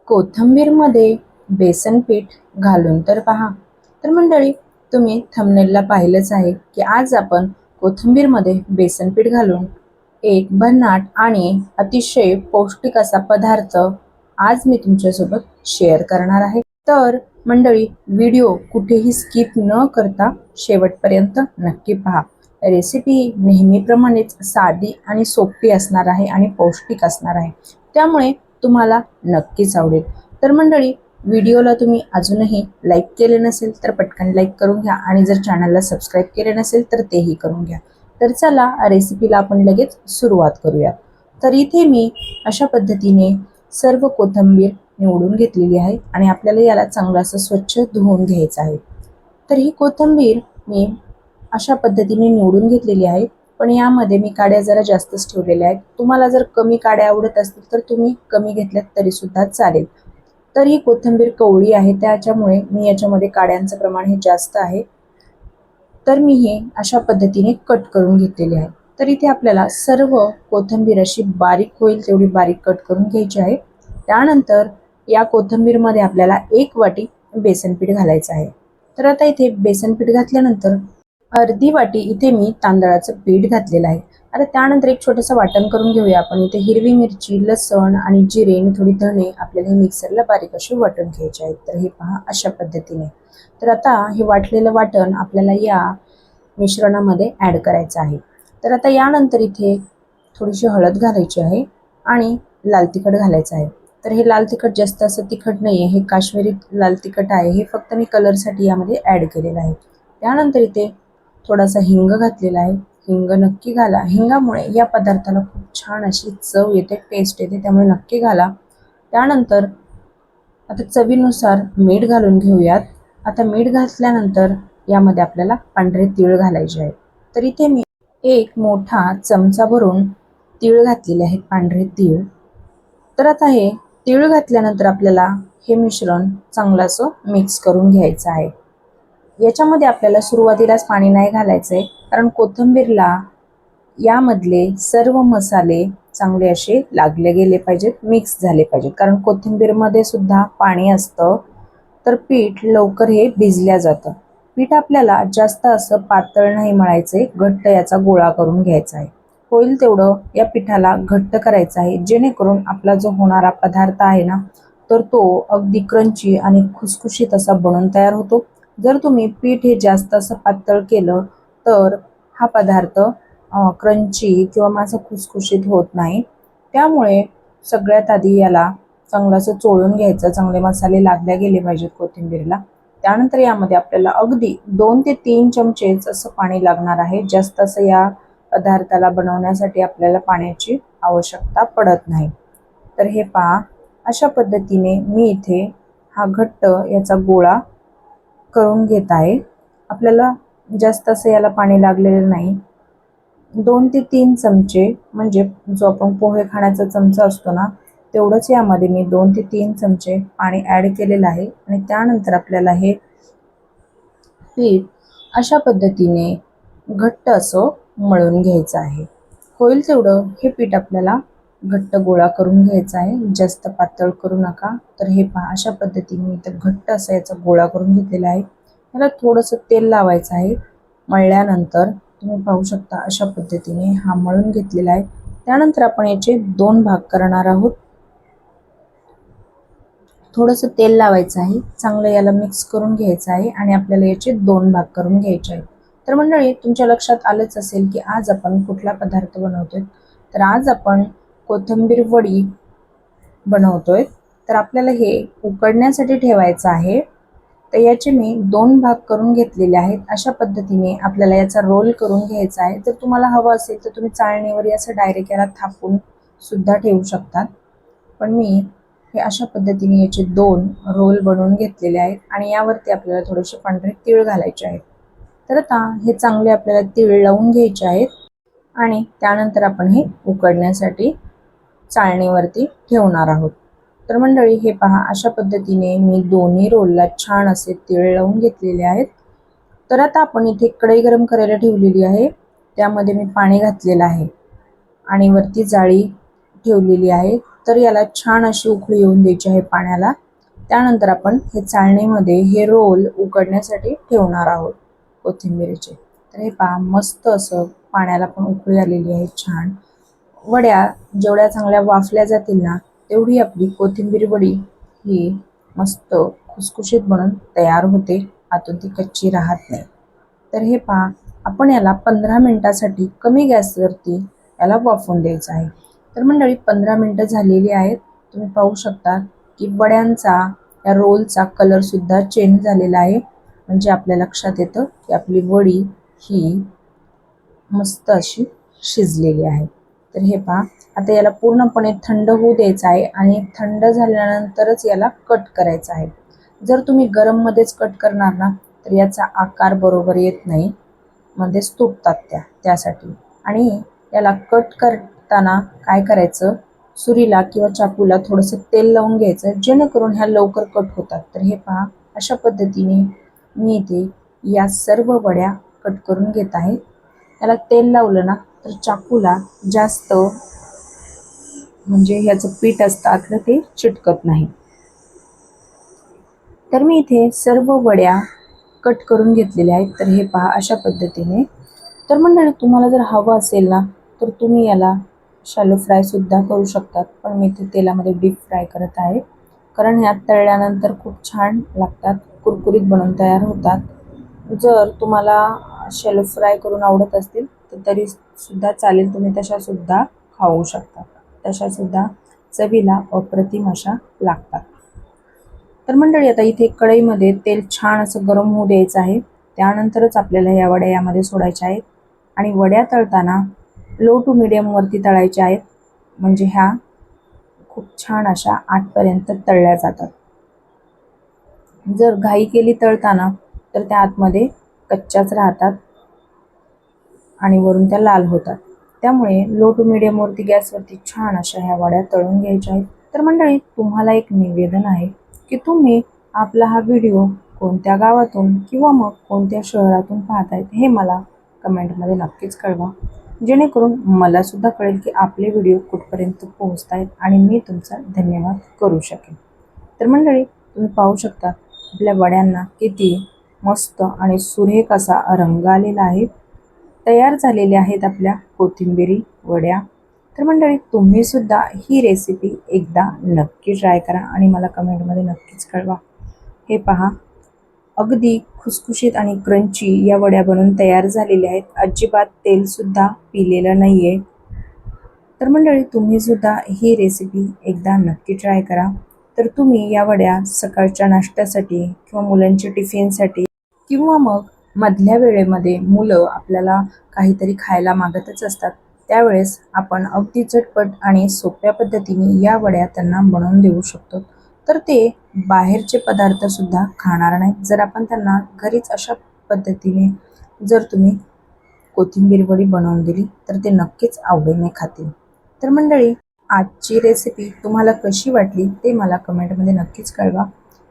कोथिंबीरमध्ये बेसन पीठ घालून तर पहा. तर मंडळी, तुम्ही थंबनेलला पाहिलंच आहे की आज आपण कोथिंबीरमध्ये बेसन पीठ घालून एक भन्नाट आणि अतिशय पौष्टिक असा पदार्थ आज मी तुमच्यासोबत शेअर करणार आहे. तर मंडळी, व्हिडिओ कुठेही स्किप न करता शेवटपर्यंत नक्की पहा. रेसिपी नेहमीप्रमाणेच साधी आणि सोपी असणार आहे आणि पौष्टिक असणार आहे, त्यामुळे तुम्हाला नक्कीच आवडेल. तर मंडळी, व्हिडिओला तुम्ही अजूनही लाईक केले नसेल तर पटकन लाईक करून घ्या आणि जर चॅनलला सबस्क्राईब केले नसेल तर तेही करून घ्या. तर चला रेसिपीला आपण लगेच सुरुवात करूया. तर इथे मी अशा पद्धतीने सर्व कोथिंबीर निवडून घेतलेली आहे आणि आपल्याला याला चांगलं असं स्वच्छ धुवून घ्यायचं आहे. तर ही कोथिंबीर मी अशा पद्धतीने निवडून घेतलेली आहे, पण यामध्ये मी काड्या जरा जास्तच ठेवलेल्या आहेत. तुम्हाला जर कमी काड्या आवडत असतील तर तुम्ही कमी घेतल्यात तरी सुद्धा चालेल. तर ही कोथिंबीर कवळी आहे, त्याच्यामुळे मी याच्यामध्ये काड्यांचं प्रमाण हे जास्त आहे. तर मी हे अशा पद्धतीने कट करून घेतलेले आहे. तर इथे आपल्याला सर्व कोथिंबीर अशी बारीक होईल तेवढी बारीक कट करून घ्यायची आहे. त्यानंतर या कोथिंबीरमध्ये आपल्याला 1 वाटी बेसन पीठ घालायचं आहे. तर आता इथे बेसन पीठ घातल्यानंतर अर्धी वाटी इथे मी तांदळाचं पीठ घातलेलं आहे. आता त्यानंतर एक छोटंसं वाटण करून घेऊया आपण. इथे हिरवी मिरची, लसण आणि जिरे आणि थोडी धणे आपल्याला हे मिक्सरला बारीक असे वाटून घ्यायचे आहेत. तर हे पहा अशा पद्धतीने. तर आता हे वाटलेलं वाटण आपल्याला या मिश्रणामध्ये ॲड करायचं आहे. तर आता यानंतर इथे थोडीशी हळद घालायची आहे आणि लाल तिखट घालायचं आहे. तर हे लाल तिखट जास्त असं तिखट नाही आहे, हे काश्मीरी लाल तिखट आहे. हे फक्त मी कलरसाठी यामध्ये ॲड केलेलं आहे. त्यानंतर इथे थोडासा हिंग घातलेला आहे. हिंग नक्की घाला. हिंगामुळे या पदार्थाला खूप छान अशी चव येते, टेस्ट येते, त्यामुळे नक्की घाला. त्यानंतर आता चवीनुसार मीठ घालून घेऊयात. आता मीठ घातल्यानंतर यामध्ये आपल्याला पांढरे तीळ घालायचे आहेत. तर इथे मी एक मोठा चमचा भरून तीळ घातलेले आहेत, पांढरे तीळ. तर आता हे तीळ घातल्यानंतर आपल्याला हे मिश्रण चांगलं असं मिक्स करून घ्यायचं आहे. याच्यामध्ये आपल्याला सुरुवातीलाच पाणी नाही घालायचं आहे, कारण कोथिंबीरला यामधले सर्व मसाले चांगले असे लागले गेले पाहिजेत, मिक्स झाले पाहिजेत. कारण कोथिंबीरमध्ये सुद्धा पाणी असतं, तर पीठ लवकर हे भिजल्या जातं. पीठ आपल्याला जास्त असं पातळ नाही मळायचं आहे, घट्ट याचा गोळा करून घ्यायचा आहे. होईल तेवढं या पिठाला घट्ट करायचं आहे, जेणेकरून आपला जो होणारा पदार्थ आहे ना, तर तो अगदी क्रंची आणि खुसखुशीत असा बनून तयार होतो. जर तुम्ही पीठ हे जास्त असं पातळ केलं तर हा पदार्थ क्रंची किंवा मग असं खुसखुशीत होत नाही. त्यामुळे सगळ्यात आधी याला चांगलं असं चोळून घ्यायचं. चांगले मसाले लागले गेले पाहिजेत कोथिंबीरला. त्यानंतर यामध्ये आपल्याला अगदी 2 ते 3 चमचेच असं पाणी लागणार आहे. जास्त असं या पदार्थाला बनवण्यासाठी आपल्याला पाण्याची आवश्यकता पडत नाही. तर हे पहा अशा पद्धतीने मी इथे हा घट्ट याचा गोळा करून घेत आहे. आपल्याला जास्त असं याला पाणी लागलेलं नाही. 2 ते 3 चमचे, म्हणजे जो आपण पोहे खाण्याचा चमचा असतो ना, तेवढंच यामध्ये मी 2 ते 3 चमचे पाणी ॲड केलेलं आहे. आणि त्यानंतर आपल्याला हे पीठ अशा पद्धतीने घट्ट असं मळून घ्यायचं आहे. होईल तेवढं हे पीठ आपल्याला घट्ट गोळा करून घ्यायचा आहे, जास्त पातळ करू नका. तर हे पहा अशा पद्धतीने इथं घट्ट असा याचा गोळा करून घेतलेला आहे. त्याला थोडंसं तेल लावायचं आहे. मळल्यानंतर तुम्ही पाहू शकता अशा पद्धतीने हा मळून घेतलेला आहे. त्यानंतर आपण याचे 2 भाग करणार आहोत. थोडंसं तेल लावायचं आहे, चांगलं याला मिक्स करून घ्यायचं आहे आणि आपल्याला याचे 2 भाग करून घ्यायचे आहेत. तर मंडळी, तुमच्या लक्षात आलंच असेल की आज आपण कुठला पदार्थ बनवतोय. तर आज आपण कोथिंबीर वडी बनवतोय. तर आपल्याला हे उकडण्यासाठी ठेवायचं आहे. तर याचे मी 2 भाग करून घेतलेले आहेत. अशा पद्धतीने आपल्याला याचा रोल करून घ्यायचा आहे. जर तुम्हाला हवं असेल तर तुम्ही चाळणीवर असं डायरेक्ट याला थापून सुद्धा ठेवू शकतात, पण मी हे अशा पद्धतीने याचे 2 रोल बनवून घेतलेले आहेत आणि यावरती आपल्याला थोडेसे पांढरे तीळ घालायचे आहेत. तर आता हे चांगले आपल्याला तीळ लावून घ्यायचे आहेत आणि त्यानंतर आपण हे उकडण्यासाठी चाळणीवरती ठेवणार आहोत. तर मंडळी, हे पहा अशा पद्धतीने मी दोन्ही रोलला छान असे तीळ लावून घेतलेले आहेत. तर आता आपण इथे कढई गरम करायला ठेवलेली आहे. त्यामध्ये मी पाणी घातलेलं आहे आणि वरती जाळी ठेवलेली आहे. तर याला छान अशी उकळी येऊन द्यायची आहे पाण्याला. त्यानंतर आपण हे चाळणीमध्ये हे रोल उकडण्यासाठी ठेवणार आहोत कोथिंबीरीचे. तर हे पहा मस्त असं पाण्याला पण उकळी आलेली आहे छान. वड्या जेवढ्या चांगल्या वाफल्या जातील ना तेवढी आपली कोथिंबीर वडी ही मस्त खुसखुशीत बनून तयार होते, आतून ती कच्ची राहत नाही. तर हे पहा आपण याला 15 मिनिटासाठी कमी गॅसवरती याला वाफवून द्यायचं आहे. तर मंडळी 15 मिनिटं झालेली आहेत. तुम्ही पाहू शकता की वड्यांचा या रोलचा कलर सुद्धा चेंज झालेला आहे. म्हणजे आपल्या लक्षात येतं की आपली वडी ही मस्त अशी शिजलेली आहे. तर हे पहा आता याला पूर्णपणे थंड होऊ द्यायचं आहे आणि थंड झाल्यानंतरच याला कट करायचं आहे. जर तुम्ही गरममध्येच कट करणार ना तर याचा आकार बरोबर येत नाही, मध्येच तुटतात त्यासाठी. आणि याला कट करताना काय करायचं, सुरीला किंवा चाकूला थोडंसं तेल लावून घ्यायचं जेणेकरून ह्या लवकर कट होतात. तर हे पहा अशा पद्धतीने मी इथे या सर्व वड्या कट करून घेत आहे. याला तेल लावलं ना तर चाकूला जास्त म्हणजे ह्याचं पीठ असतं आतलं ते चिटकत नाही. तर मी इथे सर्व वड्या कट करून घेतलेल्या आहेत. तर हे पहा अशा पद्धतीने. तर मंडळी तुम्हाला जर हवं असेल ना तर तुम्ही याला शॅलो फ्राय सुद्धा करू शकतात, पण मी इथे तेलामध्ये डीप फ्राय करत आहे कारण यात तळल्यानंतर खूप छान लागतात, कुरकुरीत बनून तयार होतात. जर तुम्हाला शॅलो फ्राय करून आवडत असतील तर तरी सुद्धा चालेल, तुम्ही तशा सुद्धा खाऊ शकता. तशा सुद्धा चवीला अप्रतिम अशा लागतात. तर मंडळी आता इथे कढईमध्ये तेल छान असं गरम होऊ द्यायचं आहे. त्यानंतरच आपल्याला या वड्या यामध्ये सोडायच्या आहेत आणि वड्या तळताना लो टू मिडियम वरती तळायच्या आहेत, म्हणजे ह्या खूप छान अशा आतपर्यंत तळल्या जातात. जर घाई केली तळताना तर त्या आतमध्ये कच्च्याच राहतात आणि वरून त्या लाल होतात. त्यामुळे लो टू मिडियम वरती गॅसवरती छान अशा ह्या वड्या तळून घ्यायच्या आहेत. तर मंडळी तुम्हाला एक निवेदन आहे की तुम्ही आपला हा व्हिडिओ कोणत्या गावातून किंवा मग कोणत्या शहरातून पाहतायत हे मला कमेंटमध्ये नक्कीच कळवा, जेणेकरून मला सुद्धा कळेल की आपले व्हिडिओ कुठपर्यंत पोहोचत आहेत आणि मी तुमचा धन्यवाद करू शकेन. तर मंडळी तुम्ही पाहू शकता आपल्या वड्यांना किती मस्त आणि सुरेख असा रंग आलेला आहे. तयार झालेल्या आहेत आपल्या कोथिंबिरी वड्या. तर मंडळी तुम्ही सुद्धा ही रेसिपी एकदा नक्की ट्राय करा आणि मला कमेंटमध्ये नक्कीच कळवा. हे पहा अगदी खुसखुशीत आणि क्रंची या वड्या बनून तयार झालेल्या आहेत. अजिबात तेल सुद्धा पिलेलं नाहीये. तर मंडळी तुम्ही सुद्धा ही रेसिपी एकदा नक्की ट्राय करा. तर तुम्ही या वड्या सकाळच्या नाश्त्यासाठी किंवा मुलांच्या टिफिनसाठी किंवा मग मधल्या वेळेमध्ये मुलं आपल्याला काहीतरी खायला मागतच असतात, त्यावेळेस आपण अगदी झटपट आणि सोप्या पद्धतीने या वड्या त्यांना बनवून देऊ शकतो. तर ते बाहेरचे पदार्थ सुद्धा खाणार नाहीत जर आपण त्यांना घरीच अशा पद्धतीने जर तुम्ही कोथिंबीर वडी बनवून दिली तर ते नक्कीच आवडीने खातील. तर मंडळी आजची रेसिपी तुम्हाला कशी वाटली ते मला कमेंटमध्ये नक्कीच कळवा.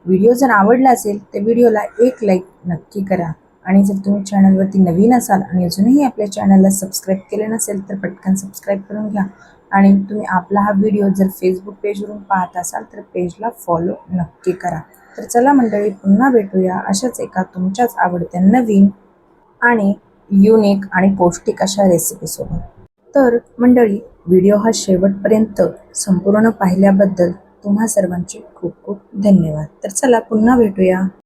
व्हिडिओ जर आवडला असेल तर व्हिडिओला एक लाईक नक्की करा आणि जर तुम्ही चॅनलवरती नवीन असाल आणि अजूनही आपल्या चॅनलला सबस्क्राईब केले नसेल तर पटकन सबस्क्राईब करून घ्या. आणि तुम्ही आपला हा व्हिडिओ जर फेसबुक पेजवरून पाहत असाल तर पेजला फॉलो नक्की करा. तर चला मंडळी पुन्हा भेटूया अशाच एका तुमच्याच आवडत्या नवीन आणि युनिक आणि पौष्टिक अशा रेसिपीसोबत. तर मंडळी व्हिडिओ हा शेवटपर्यंत संपूर्ण पाहिल्याबद्दल तुम्हा सर्वांचे खूप खूप धन्यवाद. तर चला पुन्हा भेटूया.